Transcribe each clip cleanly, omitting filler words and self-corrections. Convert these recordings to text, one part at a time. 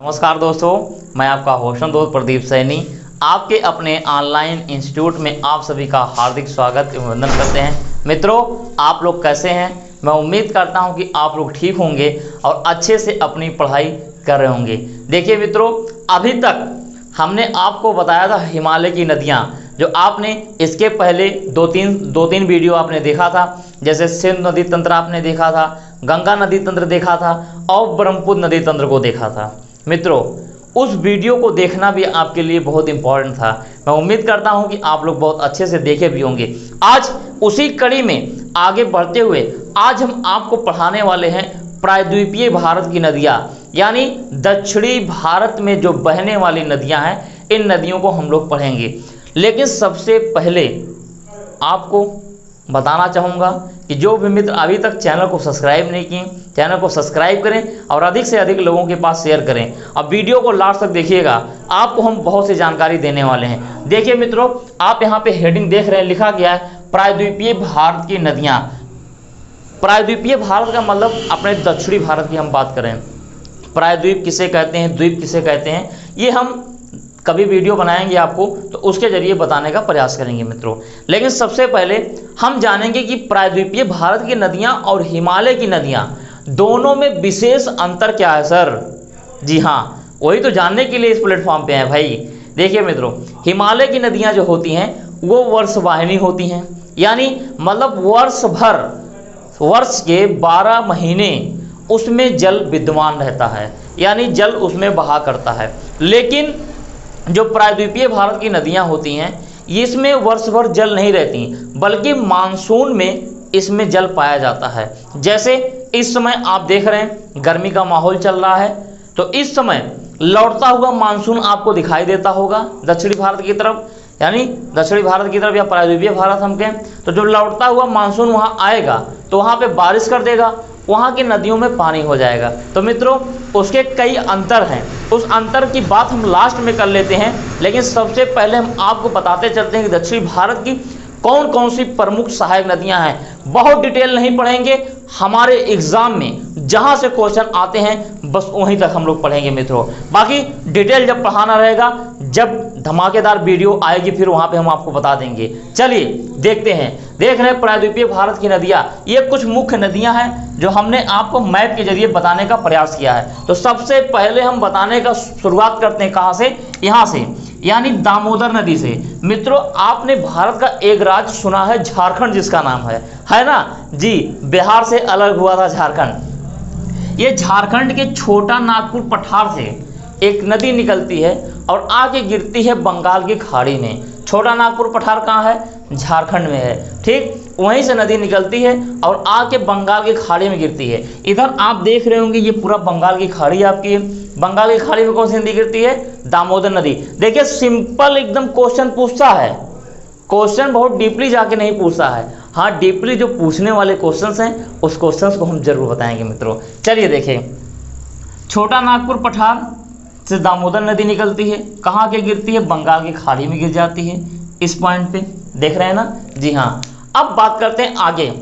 नमस्कार दोस्तों, मैं आपका होस्ट दोस्त प्रदीप सैनी आपके अपने ऑनलाइन इंस्टीट्यूट में आप सभी का हार्दिक स्वागत एवं वंदन करते हैं। मित्रों, आप लोग कैसे हैं? मैं उम्मीद करता हूं कि आप लोग ठीक होंगे और अच्छे से अपनी पढ़ाई कर रहे होंगे। देखिए मित्रों, अभी तक हमने आपको बताया था हिमालय की नदियाँ, जो आपने इसके पहले दो तीन वीडियो आपने देखा था। जैसे सिंधु नदी तंत्र आपने देखा था, गंगा नदी तंत्र देखा था और ब्रह्मपुत्र नदी तंत्र को देखा था। मित्रों, उस वीडियो को देखना भी आपके लिए बहुत इंपॉर्टेंट था। मैं उम्मीद करता हूं कि आप लोग बहुत अच्छे से देखे भी होंगे। आज उसी कड़ी में आगे बढ़ते हुए आज हम आपको पढ़ाने वाले हैं प्रायद्वीपीय भारत की नदियाँ, यानी दक्षिणी भारत में जो बहने वाली नदियाँ हैं, इन नदियों को हम लोग पढ़ेंगे। लेकिन सबसे पहले आपको बताना चाहूँगा कि जो भी मित्र अभी तक चैनल को सब्सक्राइब नहीं किए, चैनल को सब्सक्राइब करें और अधिक से अधिक लोगों के पास शेयर करें। अब वीडियो को लास्ट तक देखिएगा, आपको हम बहुत सी जानकारी देने वाले हैं। देखिए मित्रों, आप यहाँ पे हेडिंग देख रहे हैं, लिखा गया है प्रायद्वीपीय भारत की नदियाँ। प्रायद्वीपीय भारत का मतलब अपने दक्षिणी भारत की हम बात करें। प्रायद्वीप किसे कहते हैं, द्वीप किसे कहते हैं, ये हम कभी वीडियो बनाएंगे आपको तो उसके जरिए बताने का प्रयास करेंगे मित्रों। लेकिन सबसे पहले हम जानेंगे कि प्रायद्वीपीय भारत की नदियां और हिमालय की नदियां दोनों में विशेष अंतर क्या है सर। जी हाँ, वही तो जानने के लिए इस प्लेटफॉर्म पे हैं भाई। देखिए मित्रों, हिमालय की नदियां जो होती हैं वो वर्षवाहिनी होती हैं, यानी मतलब वर्ष भर, वर्ष के 12 महीने उसमें जल विद्यमान रहता है, यानी जल उसमें बहा करता है। लेकिन जो प्रायद्वीपीय भारत की नदियां होती हैं, इसमें वर्ष भर जल नहीं रहती, बल्कि मानसून में इसमें जल पाया जाता है। जैसे इस समय आप देख रहे हैं गर्मी का माहौल चल रहा है, तो इस समय लौटता हुआ मानसून आपको दिखाई देता होगा दक्षिणी भारत की तरफ, यानी दक्षिणी भारत की तरफ या प्रायद्वीपीय भारत हम कहें तो जो लौटता हुआ मानसून वहाँ आएगा तो वहाँ पे बारिश कर देगा, वहाँ की नदियों में पानी हो जाएगा। तो मित्रों, उसके कई अंतर हैं, उस अंतर की बात हम लास्ट में कर लेते हैं। लेकिन सबसे पहले हम आपको बताते चलते हैं कि दक्षिणी भारत की कौन कौन सी प्रमुख सहायक नदियां हैं। बहुत डिटेल नहीं पढ़ेंगे, हमारे एग्जाम में जहां से क्वेश्चन आते हैं बस वहीं तक हम लोग पढ़ेंगे मित्रों। बाकी डिटेल जब पढ़ाना रहेगा, जब धमाकेदार वीडियो आएगी, फिर वहां पे हम आपको बता देंगे। चलिए देखते हैं। देख रहे हैं प्रायद्वीपीय भारत की नदियां, ये कुछ मुख्य नदियां हैं जो हमने आपको मैप के जरिए बताने का प्रयास किया है। तो सबसे पहले हम बताने का शुरुआत करते हैं कहां से, यहां से, यानी दामोदर नदी से। मित्रों, आपने भारत का एक राज्य सुना है झारखंड, जिसका नाम है ना जी, बिहार से अलग हुआ था झारखंड। ये झारखंड के छोटा नागपुर पठार से एक नदी निकलती है और आके गिरती है बंगाल की खाड़ी में। छोटा नागपुर पठार कहाँ है? झारखंड में है, ठीक। वहीं से नदी निकलती है और आके बंगाल की खाड़ी में गिरती है। इधर आप देख रहे होंगे ये पूरा बंगाल की खाड़ी आपकी है। बंगाल की खाड़ी में कौन सी नदी गिरती है? दामोदर नदी। देखिए, सिंपल एकदम क्वेश्चन पूछता है, क्वेश्चन बहुत डीपली जाके नहीं पूछता है। हाँ, डीपली जो पूछने वाले क्वेश्चंस हैं उस क्वेश्चंस को हम जरूर बताएंगे मित्रों। चलिए देखें, छोटा नागपुर पठार से दामोदर नदी निकलती है, कहाँ के गिरती है? बंगाल की खाड़ी में गिर जाती है। इस पॉइंट पे देख रहे हैं ना जी हाँ। अब बात करते हैं आगे।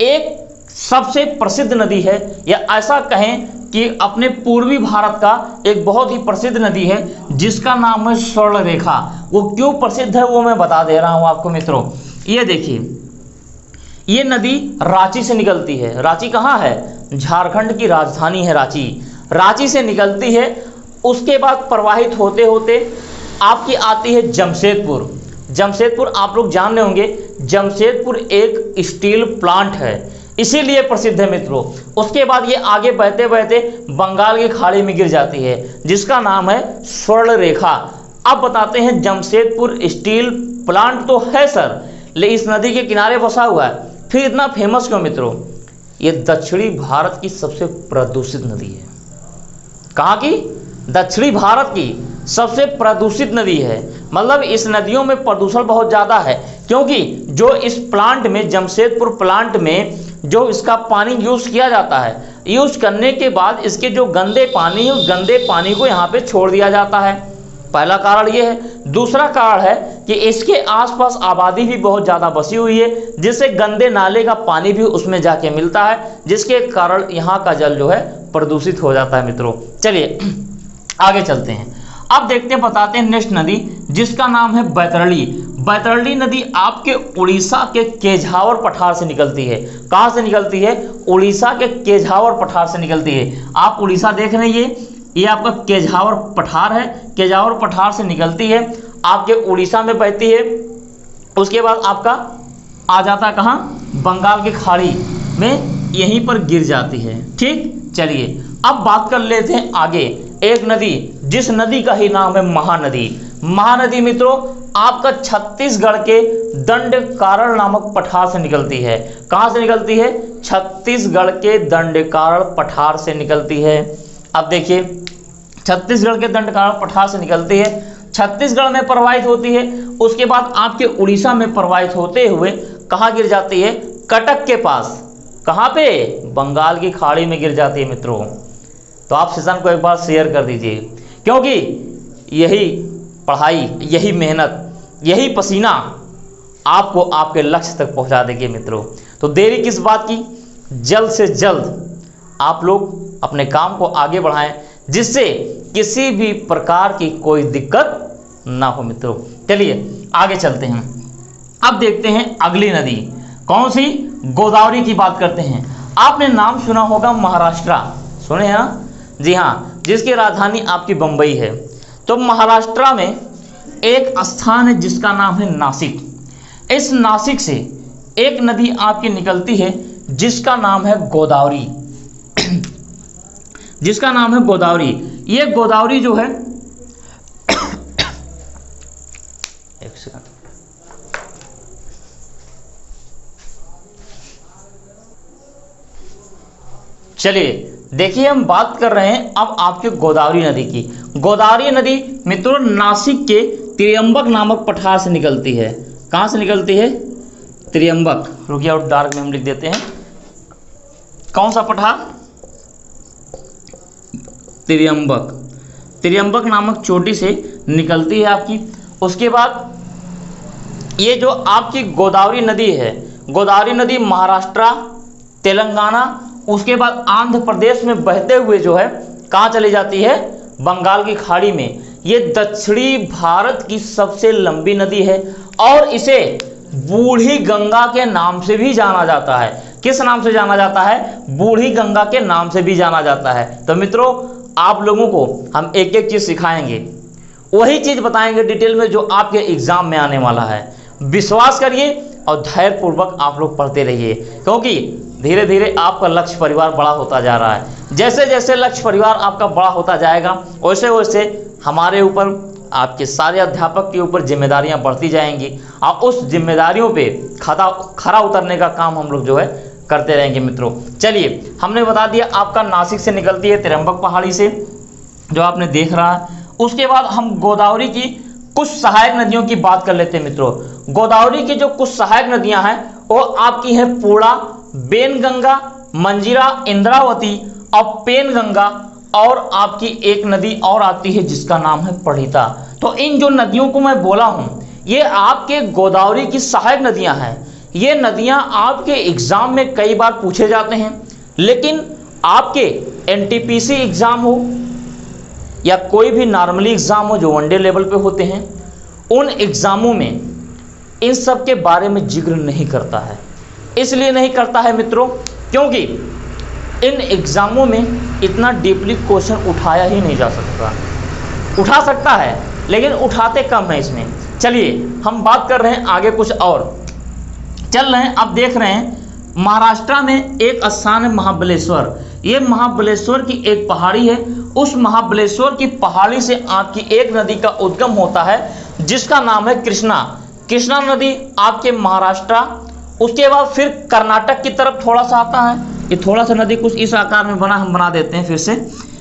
एक सबसे प्रसिद्ध नदी है, या ऐसा कहें कि अपने पूर्वी भारत का एक बहुत ही प्रसिद्ध नदी है जिसका नाम है स्वर्ण रेखा। वो क्यों प्रसिद्ध है वो मैं बता दे रहा हूं आपको मित्रों। ये देखिए, ये नदी रांची से निकलती है। रांची कहाँ है? झारखंड की राजधानी है रांची। रांची से निकलती है, उसके बाद प्रवाहित होते होते आपकी आती है जमशेदपुर। जमशेदपुर आप लोग जान रहे होंगे, जमशेदपुर एक स्टील प्लांट है, इसीलिए प्रसिद्ध है मित्रों। उसके बाद ये आगे बहते बहते बंगाल की खाड़ी में गिर जाती है, जिसका नाम है स्वर्ण रेखा। अब बताते हैं, जमशेदपुर स्टील प्लांट तो है सर, लेकिन इस नदी के किनारे बसा हुआ है, फिर इतना फेमस क्यों मित्रों? ये दक्षिणी भारत की सबसे प्रदूषित नदी है। कहाँ की? दक्षिणी भारत की सबसे प्रदूषित नदी है। मतलब इस नदियों में प्रदूषण बहुत ज़्यादा है, क्योंकि जो इस प्लांट में, जमशेदपुर प्लांट में जो इसका पानी यूज़ किया जाता है, यूज़ करने के बाद इसके जो गंदे पानी है, उस गंदे पानी को यहाँ पे छोड़ दिया जाता है। पहला कारण ये है। दूसरा कारण है कि इसके आसपास आबादी भी बहुत ज़्यादा बसी हुई है, जिससे गंदे नाले का पानी भी उसमें जाके मिलता है, जिसके कारण यहाँ का जल जो है प्रदूषित हो जाता है मित्रों। चलिए आगे चलते हैं, अब देखते हैं, बताते हैं नेक्स्ट नदी जिसका नाम है बैतरणी। बैतरणी नदी आपके उड़ीसा के केझावर पठार से निकलती है। कहाँ से निकलती है? उड़ीसा के केझावर पठार से निकलती है। आप उड़ीसा देख रहे हैं, ये आपका केझावर पठार है, केझावर पठार से निकलती है, आपके उड़ीसा में बहती है, उसके बाद आपका आ जाता है कहाँ? बंगाल की खाड़ी में यहीं पर गिर जाती है। ठीक, चलिए अब बात कर लेते हैं आगे एक नदी जिस नदी का ही नाम है महानदी। महानदी मित्रों आपका छत्तीसगढ़ के दंडकारण्य नामक पठार से निकलती है। कहाँ से निकलती है? छत्तीसगढ़ के दंडकारण्य पठार से निकलती है। अब देखिए, छत्तीसगढ़ के दंडकारण्य पठार से निकलती है, छत्तीसगढ़ में प्रवाहित होती है, उसके बाद आपके उड़ीसा में प्रवाहित होते हुए कहाँ गिर जाती है? कटक के पास। कहाँ पे? बंगाल की खाड़ी में गिर जाती है मित्रों। तो आप सेशन को एक बार शेयर कर दीजिए, क्योंकि यही पढ़ाई, यही मेहनत, यही पसीना आपको आपके लक्ष्य तक पहुंचा देगी मित्रों। तो देरी किस बात की? जल्द से जल्द आप लोग अपने काम को आगे बढ़ाएं, जिससे किसी भी प्रकार की कोई दिक्कत ना हो मित्रों। चलिए आगे चलते हैं, अब देखते हैं अगली नदी कौन सी? गोदावरी की बात करते हैं। आपने नाम सुना होगा महाराष्ट्र, सुने हैं ना? जी हाँ, जिसकी राजधानी आपकी बंबई है। तो महाराष्ट्र में एक स्थान है जिसका नाम है नासिक। इस नासिक से एक नदी आपकी निकलती है जिसका नाम है गोदावरी जिसका नाम है गोदावरी। ये गोदावरी जो है एक सेकंड, चलिए देखिए, हम बात कर रहे हैं अब आपके गोदावरी नदी की। गोदावरी नदी मित्रों नासिक के त्र्यंबक नामक पठार से निकलती है। कहाँ से निकलती है? त्र्यंबक। रुकिए और डार्क में हम लिख देते हैं, कौन सा पठार? त्र्यंबक। त्र्यंबक नामक चोटी से निकलती है आपकी। उसके बाद ये जो आपकी गोदावरी नदी है, गोदावरी नदी महाराष्ट्र, तेलंगाना, उसके बाद आंध्र प्रदेश में बहते हुए जो है कहाँ चली जाती है? बंगाल की खाड़ी में। ये दक्षिणी भारत की सबसे लंबी नदी है और इसे बूढ़ी गंगा के नाम से भी जाना जाता है। किस नाम से जाना जाता है? बूढ़ी गंगा के नाम से भी जाना जाता है। तो मित्रों आप लोगों को हम एक एक चीज सिखाएंगे, वही चीज बताएंगे डिटेल में जो आपके एग्जाम में आने वाला है। विश्वास करिए और धैर्यपूर्वक आप लोग पढ़ते रहिए, क्योंकि धीरे धीरे आपका लक्ष्य परिवार बड़ा होता जा रहा है। जैसे जैसे लक्ष्य परिवार आपका बड़ा होता जाएगा, वैसे वैसे हमारे ऊपर, आपके सारे अध्यापक के ऊपर जिम्मेदारियां बढ़ती जाएंगी और उस जिम्मेदारियों पे खरा उतरने का काम हम लोग जो है करते रहेंगे मित्रों। चलिए, हमने बता दिया आपका नासिक से निकलती है, त्र्यंबक पहाड़ी से, जो आपने देख रहा है। उसके बाद हम गोदावरी की कुछ सहायक नदियों की बात कर लेते हैं मित्रों। गोदावरी की जो कुछ सहायक नदियां हैं वो आपकी है पूर्णा, बेनगंगा, मंजीरा, इंद्रावती और पेनगंगा, और आपकी एक नदी और आती है जिसका नाम है प्रणीता। तो इन जो नदियों को मैं बोला हूं ये आपके गोदावरी की सहायक नदियां हैं। ये नदियां आपके एग्जाम में कई बार पूछे जाते हैं, लेकिन आपके एनटीपीसी एग्जाम हो या कोई भी नॉर्मली एग्जाम हो जो वनडे लेवल पे होते हैं, उन एग्जामों में इन सब के बारे में जिक्र नहीं करता है। इसलिए नहीं करता है मित्रों क्योंकि इन एग्जामों में इतना डीपली क्वेश्चन उठाया ही नहीं जा सकता। उठा सकता है लेकिन उठाते कम है इसमें। चलिए हम बात कर रहे हैं आगे कुछ और चल रहे हैं। अब देख रहे हैं महाराष्ट्र में एक स्थान है महाबलेश्वर। ये महाबलेश्वर की एक पहाड़ी है। उस महाबलेश्वर की पहाड़ी से आपकी एक नदी का उद्गम होता है जिसका नाम है कृष्णा। कृष्णा नदी आपके महाराष्ट्र, उसके बाद फिर कर्नाटक की तरफ थोड़ा सा आता है। ये थोड़ा सा नदी कुछ इस आकार में बना, हम बना देते हैं फिर से।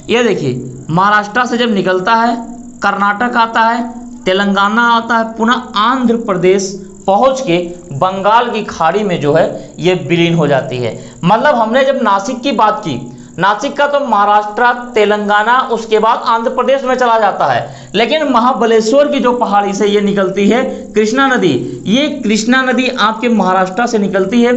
ये देखिए महाराष्ट्र से जब निकलता है कर्नाटक आता है, तेलंगाना आता है, पुनः आंध्र प्रदेश पहुंच के बंगाल की खाड़ी में जो है ये विलीन हो जाती है। मतलब हमने जब नासिक की बात की, नासिक का तो महाराष्ट्र, तेलंगाना, उसके बाद आंध्र प्रदेश में चला जाता है, लेकिन महाबलेश्वर की जो पहाड़ी से ये निकलती है कृष्णा नदी, ये कृष्णा नदी आपके महाराष्ट्र से निकलती है,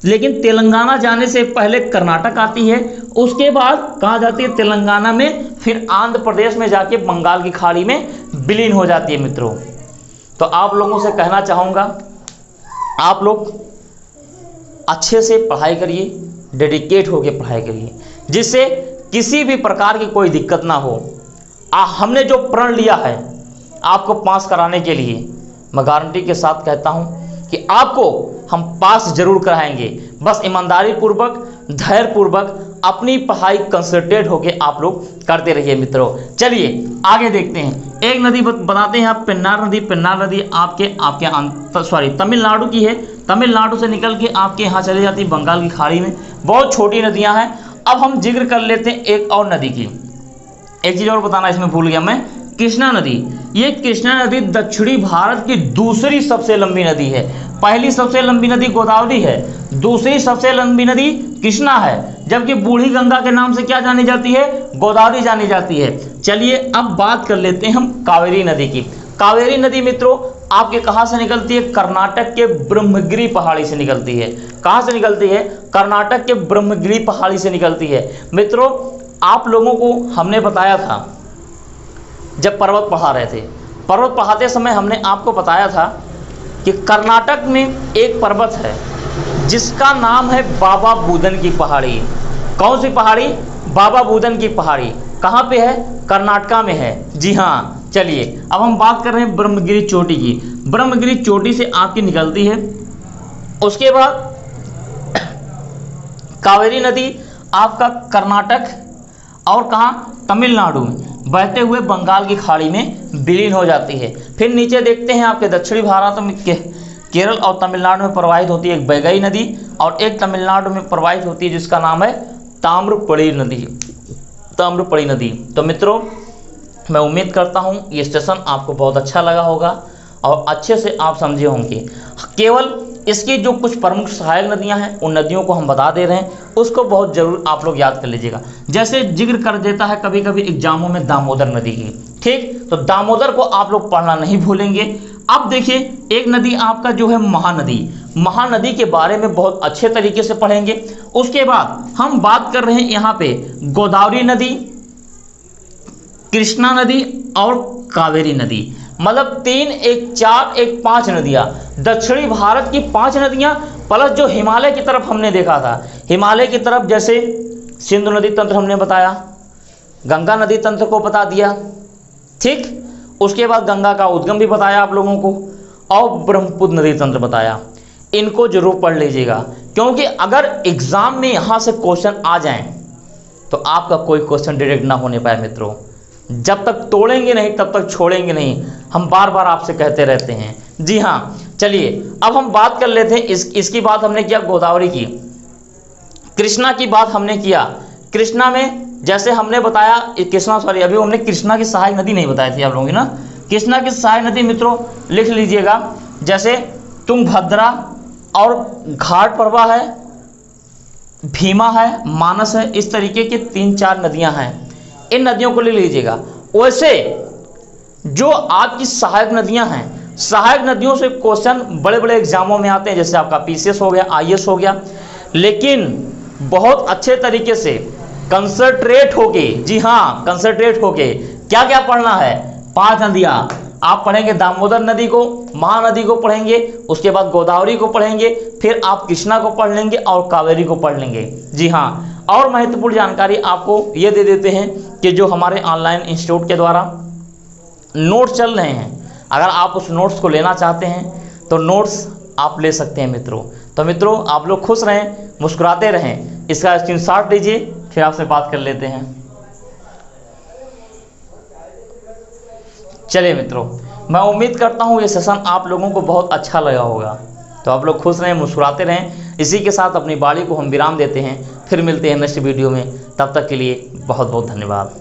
लेकिन तेलंगाना जाने से पहले कर्नाटक आती है, उसके बाद कहाँ जाती है, तेलंगाना में, फिर आंध्र प्रदेश में जाके बंगाल की खाड़ी में विलीन हो जाती है मित्रों। तो आप लोगों से कहना चाहूँगा, आप लोग अच्छे से पढ़ाई करिए, डेडिकेट होकर पढ़ाई करिए, जिससे किसी भी प्रकार की कोई दिक्कत ना हो। हमने जो प्रण लिया है आपको पास कराने के लिए, मैं गारंटी के साथ कहता हूं कि आपको हम पास जरूर कराएंगे। बस ईमानदारी पूर्वक, धैर्य पूर्वक अपनी पढ़ाई कंसंट्रेट होकर आप लोग करते रहिए मित्रों। चलिए आगे देखते हैं। एक नदी बताते हैं आप, पेन्नार नदी। पेन्नार नदी आपके तमिलनाडु की है। तमिलनाडु से निकल के आपके यहाँ चली जाती है बंगाल की खाड़ी में। बहुत छोटी नदियाँ हैं। अब हम जिक्र कर लेते हैं एक और नदी की। एक चीज़ और बताना इसमें भूल गया मैं, कृष्णा नदी। ये कृष्णा नदी दक्षिणी भारत की दूसरी सबसे लंबी नदी है। पहली सबसे लंबी नदी गोदावरी है, दूसरी सबसे लंबी नदी कृष्णा है, जबकि बूढ़ी गंगा के नाम से क्या जानी जाती है, गोदावरी जानी जाती है। चलिए अब बात कर लेते हैं हम कावेरी नदी की। कावेरी नदी मित्रों आपके कहाँ से निकलती है, कर्नाटक के ब्रह्मगिरी पहाड़ी से निकलती है। कहाँ से निकलती है, कर्नाटक के ब्रह्मगिरी पहाड़ी से निकलती है। मित्रों आप लोगों को हमने बताया था, जब पर्वत पढ़ा रहे थे, पर्वत पढ़ाते समय हमने आपको बताया था कि कर्नाटक में एक पर्वत है जिसका नाम है बाबा बूदन की पहाड़ी। कौन सी पहाड़ी, बाबा बूदन की पहाड़ी। कहाँ पे है, कर्नाटका में है। जी हाँ। चलिए अब हम बात कर रहे हैं ब्रह्मगिरी चोटी की। ब्रह्मगिरी चोटी से आपकी निकलती है। उसके बाद कावेरी नदी आपका कर्नाटक और कहाँ, तमिलनाडु में बहते हुए बंगाल की खाड़ी में विलीन हो जाती है। फिर नीचे देखते हैं आपके दक्षिणी भारत में केरल और तमिलनाडु में प्रवाहित होती है एक बैगई नदी, और एक तमिलनाडु में प्रवाहित होती है जिसका नाम है ताम्रपड़ी नदी। ताम्रपड़ी नदी। तो मित्रों मैं उम्मीद करता हूँ ये सेशन आपको बहुत अच्छा लगा होगा और अच्छे से आप समझे होंगे। केवल इसकी जो कुछ प्रमुख सहायक नदियां हैं उन नदियों को हम बता दे रहे हैं, उसको बहुत जरूर आप लोग याद कर लीजिएगा। जैसे जिक्र कर देता है कभी कभी एग्जामों में दामोदर नदी की, ठीक, तो दामोदर को आप लोग पढ़ना नहीं भूलेंगे। अब देखिए एक नदी आपका जो है महानदी, महानदी के बारे में बहुत अच्छे तरीके से पढ़ेंगे। उसके बाद हम बात कर रहे हैं यहाँ पे गोदावरी नदी, कृष्णा नदी और कावेरी नदी। मतलब 3, 1, 4, 1, 5 नदियाँ, दक्षिणी भारत की 5 नदियाँ, प्लस जो हिमालय की तरफ हमने देखा था, हिमालय की तरफ जैसे सिंधु नदी तंत्र हमने बताया, गंगा नदी तंत्र को बता दिया, ठीक। उसके बाद गंगा का उद्गम भी बताया आप लोगों को, और ब्रह्मपुत्र नदी तंत्र बताया। इनको जरूर पढ़ लीजिएगा, क्योंकि अगर एग्जाम में यहाँ से क्वेश्चन आ जाएं तो आपका कोई क्वेश्चन डायरेक्ट ना होने पाए मित्रों। जब तक तोड़ेंगे नहीं तब तक छोड़ेंगे नहीं, हम बार बार आपसे कहते रहते हैं। जी हाँ। चलिए अब हम बात कर लेते हैं इसकी बात हमने किया गोदावरी की। कृष्णा की बात हमने किया। कृष्णा में जैसे हमने बताया, अभी हमने कृष्णा की सहायक नदी नहीं बताई थी आप लोगों की ना। कृष्णा की सहायक नदी मित्रों लिख लीजिएगा, जैसे तुंगभद्रा और घाट प्रवाह है, भीमा है, मानस है, इस तरीके की 3-4 नदियां हैं। इन नदियों को ले लीजिएगा। वैसे जो आपकी सहायक नदियां हैं, सहायक नदियों से क्वेश्चन बड़े बड़े एग्जामों में आते हैं, जैसे आपका पीसीएस हो गया, आईएएस हो गया। लेकिन बहुत अच्छे तरीके से कंसंट्रेट होके, जी हाँ कंसंट्रेट होके क्या क्या पढ़ना है, 5 नदियां आप पढ़ेंगे। दामोदर नदी को, महानदी को पढ़ेंगे, उसके बाद गोदावरी को पढ़ेंगे, फिर आप कृष्णा को पढ़ लेंगे और कावेरी को पढ़ लेंगे। जी हाँ। और महत्वपूर्ण जानकारी आपको ये दे देते हैं कि जो हमारे ऑनलाइन इंस्टीट्यूट के द्वारा नोट्स चल रहे हैं, अगर आप उस नोट्स को लेना चाहते हैं तो नोट्स आप ले सकते हैं मित्रों। तो मित्रों आप लोग खुश रहें, मुस्कुराते रहें, इसका स्क्रीनशॉट लीजिए, फिर आपसे बात कर लेते हैं। चलिए मित्रों, मैं उम्मीद करता हूँ ये सेशन आप लोगों को बहुत अच्छा लगा होगा। तो आप लोग खुश रहें, मुस्कुराते रहें। इसी के साथ अपनी बाड़ी को हम विराम देते हैं, फिर मिलते हैं नेक्स्ट वीडियो में। तब तक के लिए बहुत बहुत धन्यवाद।